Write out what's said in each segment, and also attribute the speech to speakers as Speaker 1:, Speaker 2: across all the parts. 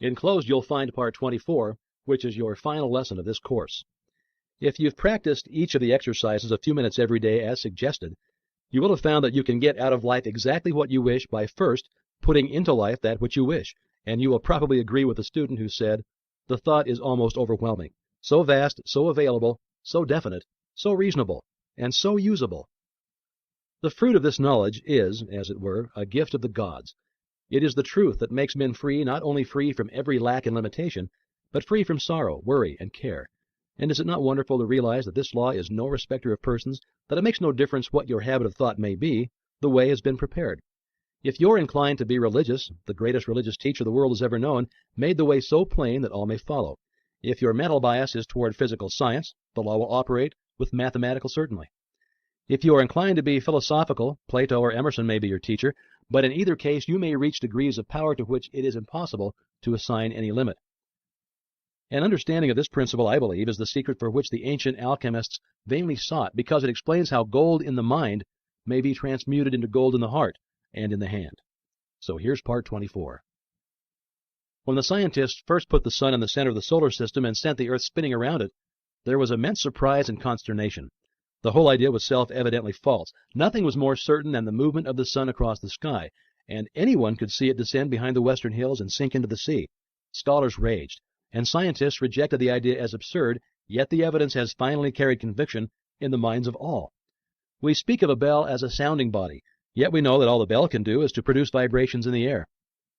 Speaker 1: Enclosed you'll find part 24, which is your final lesson of this course. If you've practiced each of the exercises a few minutes every day as suggested, you will have found that you can get out of life exactly what you wish by first putting into life that which you wish, and you will probably agree with the student who said, "The thought is almost overwhelming, so vast, so available, so definite, so reasonable, and so usable." The fruit of this knowledge is, as it were, a gift of the gods. It is the truth that makes men free, not only free from every lack and limitation, but free from sorrow, worry, and care. And is it not wonderful to realize that this law is no respecter of persons, that it makes no difference what your habit of thought may be, the way has been prepared. If you're inclined to be religious, the greatest religious teacher the world has ever known made the way so plain that all may follow. If your mental bias is toward physical science, the law will operate with mathematical certainty. If you are inclined to be philosophical, Plato or Emerson may be your teacher, but in either case you may reach degrees of power to which it is impossible to assign any limit. An understanding of this principle, I believe, is the secret for which the ancient alchemists vainly sought, because it explains how gold in the mind may be transmuted into gold in the heart and in the hand. So here's part 24. When the scientists first put the sun in the center of the solar system and sent the earth spinning around it, there was immense surprise and consternation. The whole idea was self-evidently false. Nothing was more certain than the movement of the sun across the sky, and anyone could see it descend behind the western hills and sink into the sea. Scholars raged, and scientists rejected the idea as absurd, yet the evidence has finally carried conviction in the minds of all. We speak of a bell as a sounding body, yet we know that all the bell can do is to produce vibrations in the air.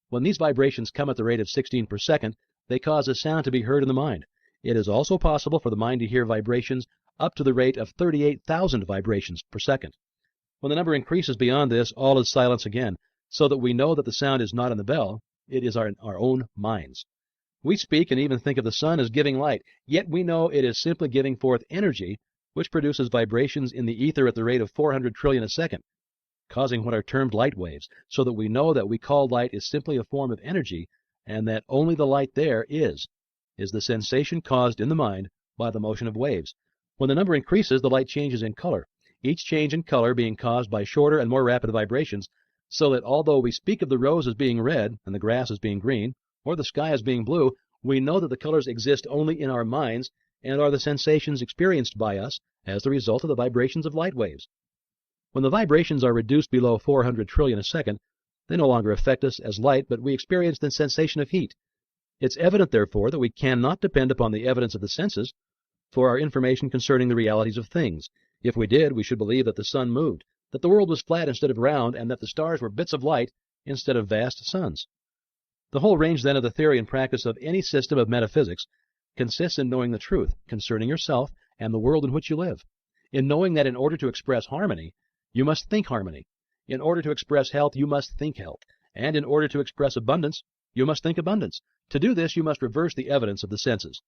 Speaker 1: When these vibrations come at the rate of 16 per second, they cause a sound to be heard in the mind. It is also possible for the mind to hear vibrations up to the rate of 38,000 vibrations per second. When the number increases beyond this, all is silence again, so that we know that the sound is not in the bell, it is our own minds. We speak and even think of the sun as giving light, yet we know it is simply giving forth energy, which produces vibrations in the ether at the rate of 400 trillion a second, causing what are termed light waves, so that we know that we call light is simply a form of energy, and that only the light there is the sensation caused in the mind by the motion of waves. When the number increases, the light changes in color, each change in color being caused by shorter and more rapid vibrations, so that although we speak of the rose as being red and the grass as being green, or the sky as being blue, we know that the colors exist only in our minds and are the sensations experienced by us as the result of the vibrations of light waves. When the vibrations are reduced below 400 trillion a second, they no longer affect us as light, but we experience the sensation of heat. It's evident, therefore, that we cannot depend upon the evidence of the senses for our information concerning the realities of things. If we did, we should believe that the sun moved, that the world was flat instead of round, and that the stars were bits of light instead of vast suns. The whole range, then, of the theory and practice of any system of metaphysics consists in knowing the truth concerning yourself and the world in which you live, in knowing that in order to express harmony, you must think harmony. In order to express health, you must think health. And in order to express abundance, you must think abundance. To do this, you must reverse the evidence of the senses.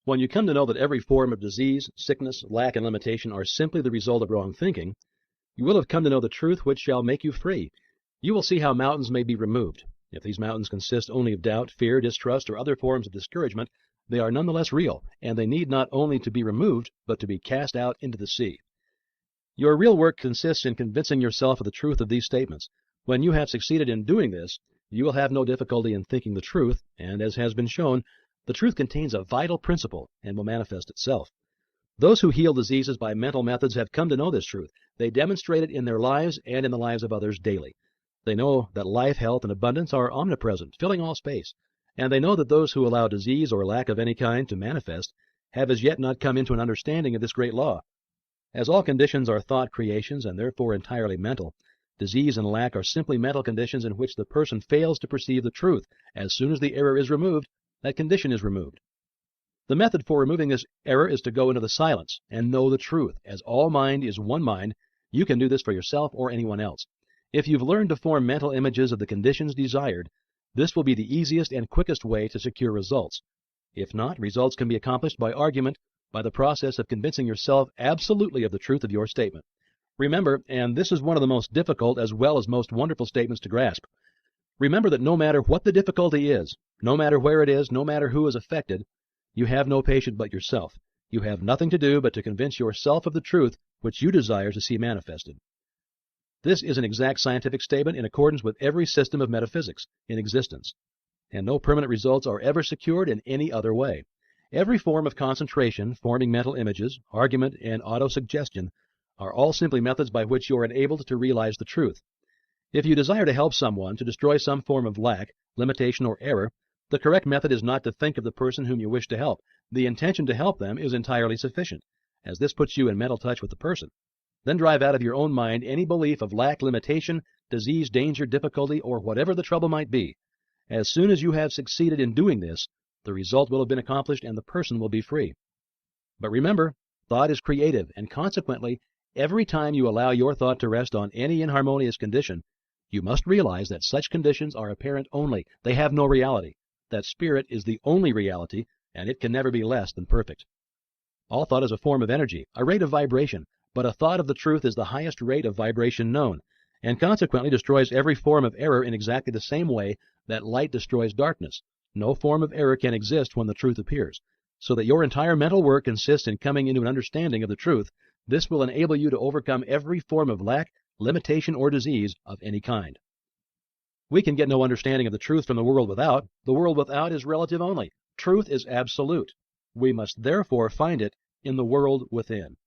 Speaker 1: When you come to know that every form of disease, sickness, lack, and limitation are simply the result of wrong thinking, you will have come to know the truth which shall make you free. You will see how mountains may be removed. If these mountains consist only of doubt, fear, distrust, or other forms of discouragement, they are nonetheless real, and they need not only to be removed, but to be cast out into the sea. Your real work consists in convincing yourself of the truth of these statements. When you have succeeded in doing this, you will have no difficulty in thinking the truth, and as has been shown, the truth contains a vital principle and will manifest itself. Those who heal diseases by mental methods have come to know this truth. They demonstrate it in their lives and in the lives of others daily. They know that life, health, and abundance are omnipresent, filling all space, and they know that those who allow disease or lack of any kind to manifest have as yet not come into an understanding of this great law. As all conditions are thought creations and therefore entirely mental, disease and lack are simply mental conditions in which the person fails to perceive the truth. As soon as the error is removed, that condition is removed. The method for removing this error is to go into the silence and know the truth. As all mind is one mind, you can do this for yourself or anyone else. If you've learned to form mental images of the conditions desired, this will be the easiest and quickest way to secure results. If not, results can be accomplished by argument, by the process of convincing yourself absolutely of the truth of your statement. Remember, and this is one of the most difficult as well as most wonderful statements to grasp, remember that no matter what the difficulty is, no matter where it is, no matter who is affected, you have no patient but yourself. You have nothing to do but to convince yourself of the truth which you desire to see manifested. This is an exact scientific statement in accordance with every system of metaphysics in existence. and no permanent results are ever secured in any other way. Every form of concentration, forming mental images, argument, and autosuggestion are all simply methods by which you are enabled to realize the truth. If you desire to help someone to destroy some form of lack, limitation, or error, the correct method is not to think of the person whom you wish to help. The intention to help them is entirely sufficient, as this puts you in mental touch with the person. Then drive out of your own mind any belief of lack, limitation, disease, danger, difficulty, or whatever the trouble might be. As soon as you have succeeded in doing this, the result will have been accomplished and the person will be free. But remember, thought is creative, and consequently, every time you allow your thought to rest on any inharmonious condition, you must realize that such conditions are apparent only. They have no reality. That spirit is the only reality, and it can never be less than perfect. All thought is a form of energy, a rate of vibration, but a thought of the truth is the highest rate of vibration known, and consequently destroys every form of error in exactly the same way that light destroys darkness. No form of error can exist when the truth appears, so that your entire mental work consists in coming into an understanding of the truth. This will enable you to overcome every form of lack, limitation, or disease of any kind. We can get no understanding of the truth from the world without. The world without is relative only. Truth is absolute. We must therefore find it in the world within.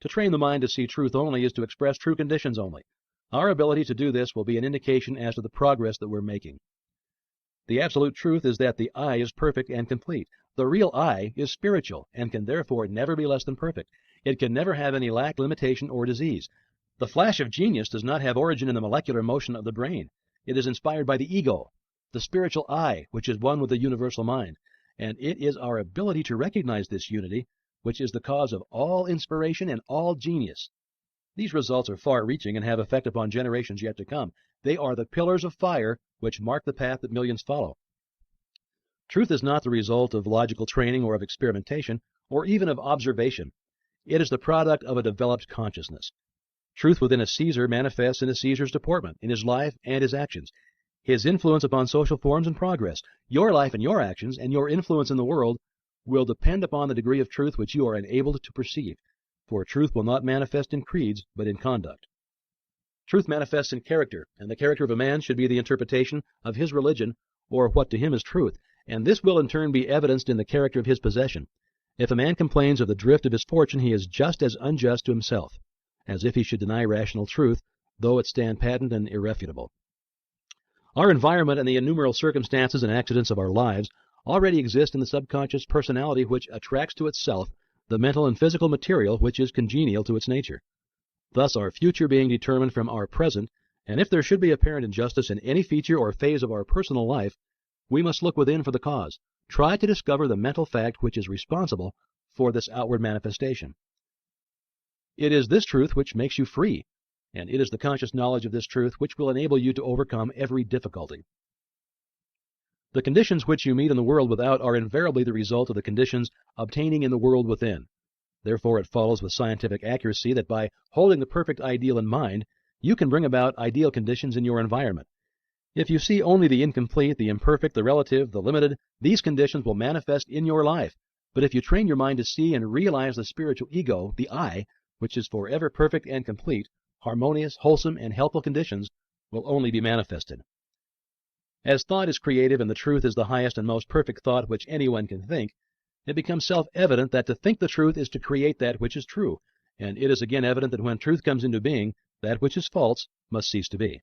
Speaker 1: To train the mind to see truth only is to express true conditions only. Our ability to do this will be an indication as to the progress that we're making. The absolute truth is that the I is perfect and complete. The real I is spiritual and can therefore never be less than perfect. It can never have any lack, limitation, or disease. The flash of genius does not have origin in the molecular motion of the brain. It is inspired by the ego, the spiritual I, which is one with the universal mind. And it is our ability to recognize this unity which is the cause of all inspiration and all genius. These results are far-reaching and have effect upon generations yet to come. They are the pillars of fire which mark the path that millions follow. Truth is not the result of logical training or of experimentation or even of observation. It is the product of a developed consciousness. Truth within a Caesar manifests in a Caesar's deportment, in his life and his actions, his influence upon social forms and progress. Your life and your actions and your influence in the world will depend upon the degree of truth which you are enabled to perceive, for truth will not manifest in creeds, but in conduct. Truth manifests in character, and the character of a man should be the interpretation of his religion, or what to him is truth, and this will in turn be evidenced in the character of his possession. If a man complains of the drift of his fortune, he is just as unjust to himself, as if he should deny rational truth, though it stand patent and irrefutable. Our environment and the innumerable circumstances and accidents of our lives already exist in the subconscious personality which attracts to itself the mental and physical material which is congenial to its nature. Thus our future being determined from our present, and if there should be apparent injustice in any feature or phase of our personal life, we must look within for the cause. Try to discover the mental fact which is responsible for this outward manifestation. It is this truth which makes you free, and it is the conscious knowledge of this truth which will enable you to overcome every difficulty. The conditions which you meet in the world without are invariably the result of the conditions obtaining in the world within. Therefore it follows with scientific accuracy that by holding the perfect ideal in mind, you can bring about ideal conditions in your environment. If you see only the incomplete, the imperfect, the relative, the limited, these conditions will manifest in your life. But if you train your mind to see and realize the spiritual ego, the I, which is forever perfect and complete, harmonious, wholesome, and helpful conditions will only be manifested. As thought is creative and the truth is the highest and most perfect thought which anyone can think, it becomes self-evident that to think the truth is to create that which is true, and it is again evident that when truth comes into being, that which is false must cease to be.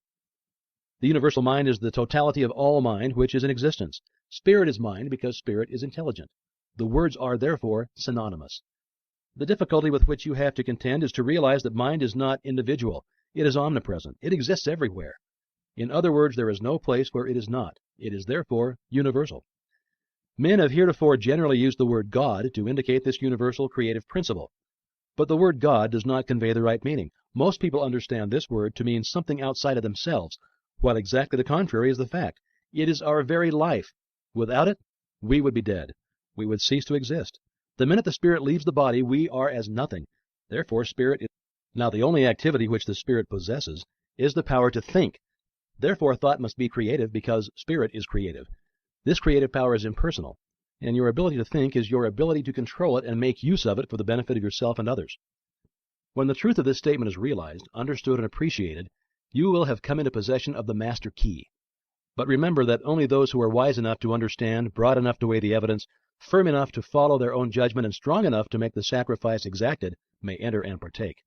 Speaker 1: The universal mind is the totality of all mind which is in existence. Spirit is mind because spirit is intelligent. The words are therefore synonymous. The difficulty with which you have to contend is to realize that mind is not individual. It is omnipresent. It exists everywhere. In other words, there is no place where it is not. It is therefore universal. Men have heretofore generally used the word God to indicate this universal creative principle. But the word God does not convey the right meaning. Most people understand this word to mean something outside of themselves, while exactly the contrary is the fact. It is our very life. Without it, we would be dead. We would cease to exist. The minute the spirit leaves the body, we are as nothing. Therefore, spirit is... Now, the only activity which the spirit possesses is the power to think. Therefore, thought must be creative because spirit is creative. This creative power is impersonal, and your ability to think is your ability to control it and make use of it for the benefit of yourself and others. When the truth of this statement is realized, understood, and appreciated, you will have come into possession of the master key. But remember that only those who are wise enough to understand, broad enough to weigh the evidence, firm enough to follow their own judgment, and strong enough to make the sacrifice exacted may enter and partake.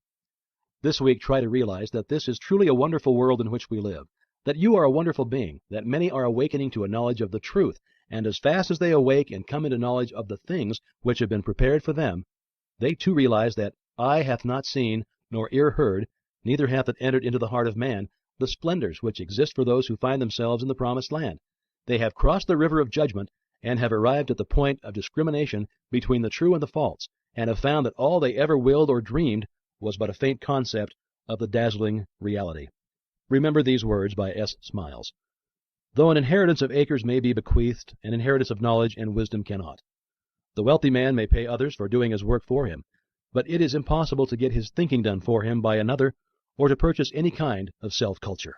Speaker 1: This week, try to realize that this is truly a wonderful world in which we live, that you are a wonderful being, that many are awakening to a knowledge of the truth, and as fast as they awake and come into knowledge of the things which have been prepared for them, they too realize that eye hath not seen, nor ear heard, neither hath it entered into the heart of man, the splendors which exist for those who find themselves in the promised land. They have crossed the river of judgment, and have arrived at the point of discrimination between the true and the false, and have found that all they ever willed or dreamed was but a faint concept of the dazzling reality. Remember these words by S. Smiles. Though an inheritance of acres may be bequeathed, an inheritance of knowledge and wisdom cannot. The wealthy man may pay others for doing his work for him, but it is impossible to get his thinking done for him by another or to purchase any kind of self-culture.